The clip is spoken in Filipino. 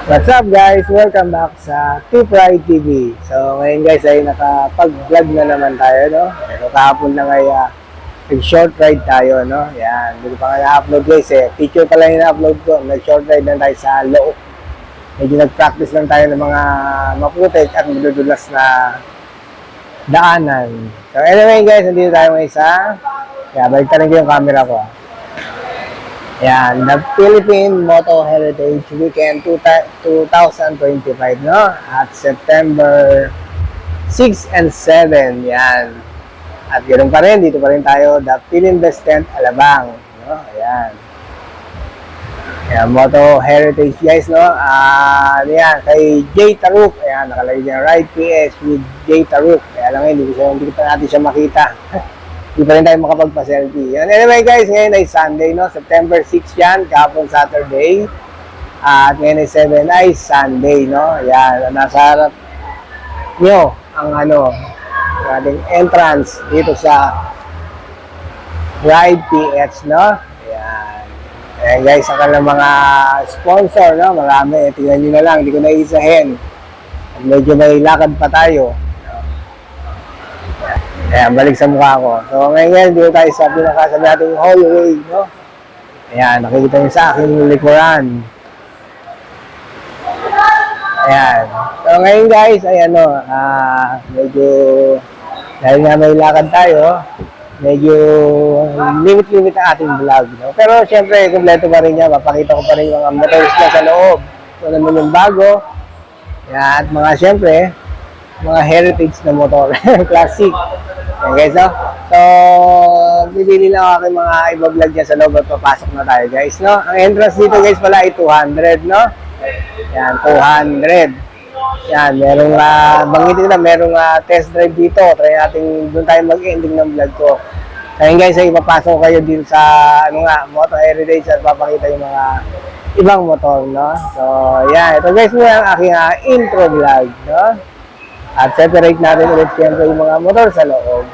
What's up guys? Welcome back sa Tip Ride TV. So ngayon guys ay nakapag-vlog na naman tayo, no? Pero kahapon lang ay nag-short ride tayo, no? Yan, hindi ko pa nga na-upload guys eh. Picture pa lang yung na-upload ko. Nag-short ride lang tayo sa Loob. Medyo nag-practice lang tayo ng mga maputik at madudulas na daanan. So anyway guys, nandito tayo ngayon sa... balik tayo yung camera ko. Yan, the Philippine Moto Heritage Weekend 2025, no? At September 6 and 7, yan. At ganoon pa rin, dito pa rin tayo, the Philinvest Tent Alabang, no? Yan. Yan, Moto Heritage, guys, no? Yan, kay Jay Taruk, ayan, nakalagay dyan, Ride PS with Jay Taruk. Kaya lang, hindi pa natin siya makita. Di pa rin tayo makapagpa-selfie. Anyway guys, ngayon ay Sunday, no? September 6 yan, kahapon Saturday. At ngayon ay 7 ay Sunday, no? Yan, nasa harap nyo ang ating entrance dito sa Ride PH, no? Yan. Ayan guys, ang kanilang mga sponsor, no? Marami, tingnan nyo na lang, hindi ko naisahin. Medyo may lakad pa tayo. Ayan, balik sa mukha ko. So, ngayon, dito tayo sa pinakasabi nating hallway, no? Ayan, nakikita nyo sa aking likuran. Ayan. So, ngayon guys, ay medyo, dahil nga may lakad tayo, medyo limit-limit ang ating vlog, no? Pero, syempre, kompleto pa rin niya. Mapakita ko pa rin yung mga motors na sa loob. So, naman yung bago. Ayan, at syempre, mga heritage na motor. Classic. Ayan guys, no? So, bibili lang ako aking mga iba-vlog dyan sa loob at papasok na tayo guys, no? Ang entrance dito guys pala ay 200, no? Yan, 200. Yan, merong, banggitin na, merong test drive dito. Try natin, doon tayo mag-ending ng vlog ko. Kaya guys, ay ipapasok kayo din sa, Moto Heritage at papakita yung mga ibang motor, no? So, yan. Ito guys, mo ang aking intro vlog, no? At separate natin ulit siyempre yung mga motor sa loob.